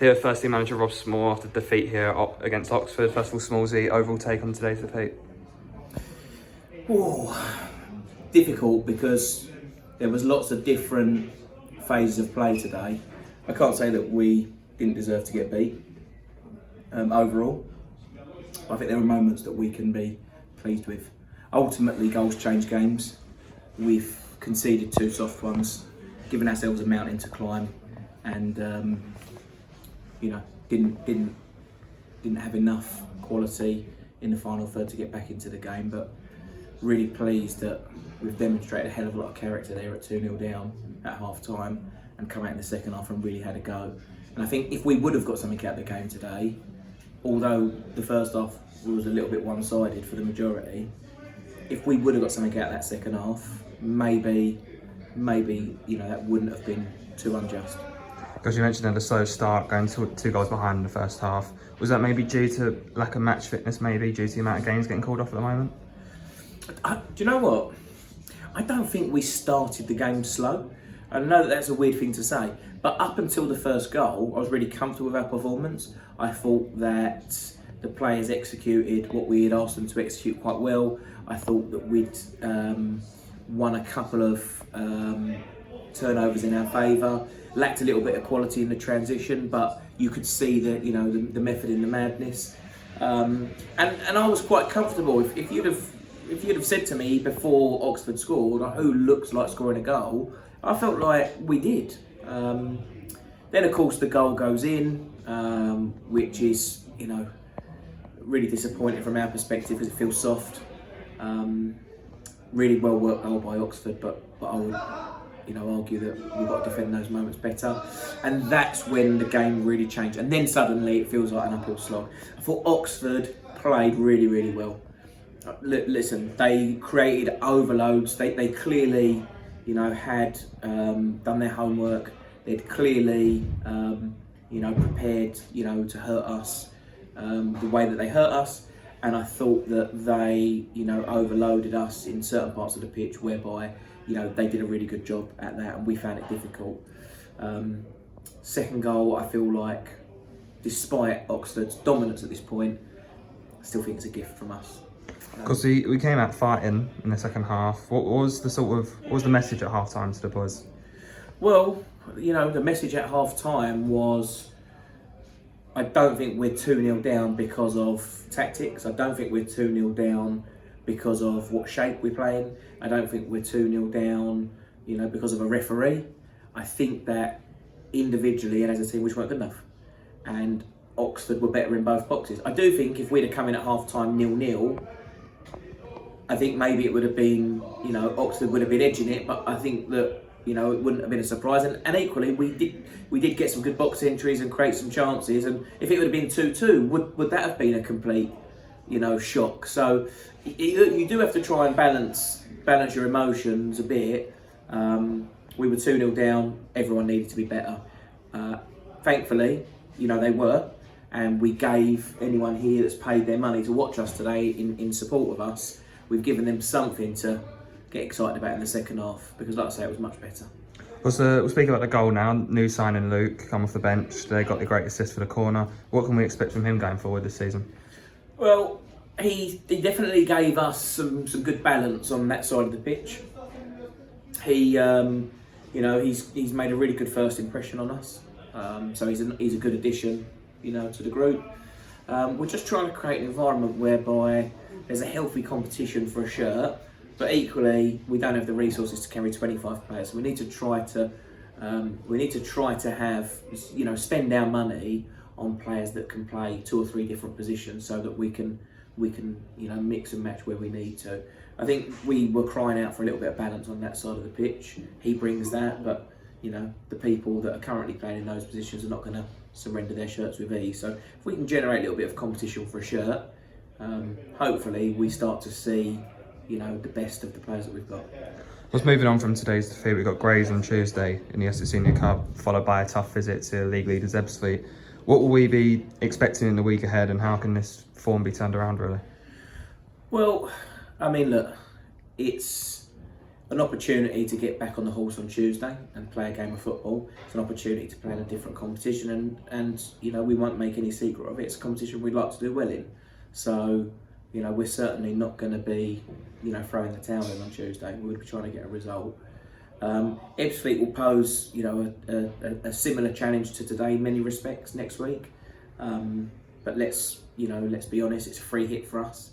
Here, first team manager Rob Small after defeat here against Oxford. First of all, Smallsy, overall take on today's defeat? Oh, difficult because there was lots of different phases of play today. I can't say that we didn't deserve to get beat overall. I think there were moments that we can be pleased with. Ultimately, goals change games. We've conceded 2 soft ones, given ourselves a mountain to climb, and didn't have enough quality in the final third to get back into the game. But really pleased that we've demonstrated a hell of a lot of character there at 2-0 down at half time and come out in the second half and really had a go. And I think if we would have got something out of the game today, although the first half was a little bit one-sided for the majority, if we would have got something out of that second half, maybe that wouldn't have been too unjust. Because you mentioned at a slow start, going 2 goals behind in the first half. Was that maybe due to lack of match fitness, maybe due to the amount of games getting called off at the moment? Do you know what? I don't think we started the game slow. I know that that's a weird thing to say, but up until the first goal, I was really comfortable with our performance. I thought that the players executed what we had asked them to execute quite well. I thought that we'd won a couple of turnovers in our favour. Lacked a little bit of quality in the transition, but you could see the method in the madness. And I was quite comfortable. If you'd have said to me before Oxford scored, who looks like scoring a goal, I felt like we did. Then of course the goal goes in, which is really disappointing from our perspective because it feels soft. Really well worked goal by Oxford, but I would argue that we've got to defend those moments better. And that's when the game really changed. And then suddenly it feels like an uphill slog. I thought Oxford played really, really well. Listen, they created overloads. They clearly, had done their homework. They'd clearly, prepared, to hurt us the way that they hurt us. And I thought that they, overloaded us in certain parts of the pitch whereby, they did a really good job at that, and we found it difficult. Second goal, I feel like, despite Oxford's dominance at this point, I still think it's a gift from us. Because we came out fighting in the second half. What was the message at half time to the boys? Well, the message at half time was, I don't think we're 2-0 down because of tactics. I don't think we're 2-0 down because of what shape we're playing. I don't think we're 2-0 down, because of a referee. I think that individually and as a team we just weren't good enough. And Oxford were better in both boxes. I do think if we'd have come in at half time 0-0, I think maybe it would have been, Oxford would have been edging it, but I think that, it wouldn't have been a surprise. And equally, we did get some good box entries and create some chances. And if it would have been 2-2, would that have been a complete, shock? So you do have to try and balance your emotions a bit. We were 2-0 down. Everyone needed to be better. Thankfully, they were. And we gave anyone here that's paid their money to watch us today in support of us, we've given them something to get excited about in the second half, because like I say, it was much better. We'll speak about the goal now. New signing Luke, come off the bench. They got the great assist for the corner. What can we expect from him going forward this season? Well, he definitely gave us some good balance on that side of the pitch. He, he's made a really good first impression on us. So he's a good addition, to the group. We're just trying to create an environment whereby there's a healthy competition for a shirt, but equally we don't have the resources to carry 25 players. So we need to try to have, spend our money on players that can play 2 or 3 different positions, so that we can mix and match where we need to. I think we were crying out for a little bit of balance on that side of the pitch. He brings that, but the people that are currently playing in those positions are not going to surrender their shirts with ease. So if we can generate a little bit of competition for a shirt, hopefully we start to see the best of the players that we've got. Let's moving on from today's defeat. We've got Grays on Tuesday in the Essex Senior Cup, followed by a tough visit to league leaders Ebbsfleet. What will we be expecting in the week ahead, and how can this form be turned around, really? Well, I mean, look, it's an opportunity to get back on the horse on Tuesday and play a game of football. It's an opportunity to play in a different competition, and you know, we won't make any secret of it. It's a competition we'd like to do well in. So, you know, we're certainly not going to be, you know, throwing the towel in on Tuesday. We'll be trying to get a result. Ebbsfleet will pose, you know, a similar challenge to today in many respects next week. But let's be honest, it's a free hit for us.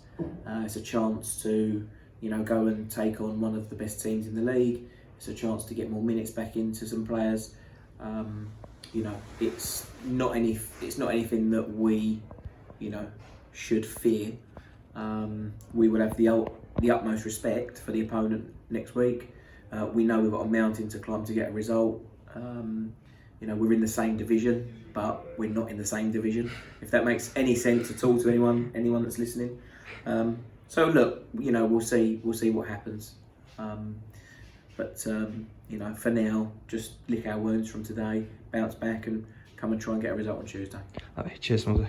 It's a chance to, you know, go and take on one of the best teams in the league. It's a chance to get more minutes back into some players. You know, it's not anything that we, you know, should fear. We will have the utmost respect for the opponent next week. We know we've got a mountain to climb to get a result. You know, we're in the same division, but we're not in the same division. If that makes any sense at all to anyone that's listening. So look, you know, we'll see what happens. But you know, for now, just lick our wounds from today, bounce back, and come and try and get a result on Tuesday. Cheers, Monzo.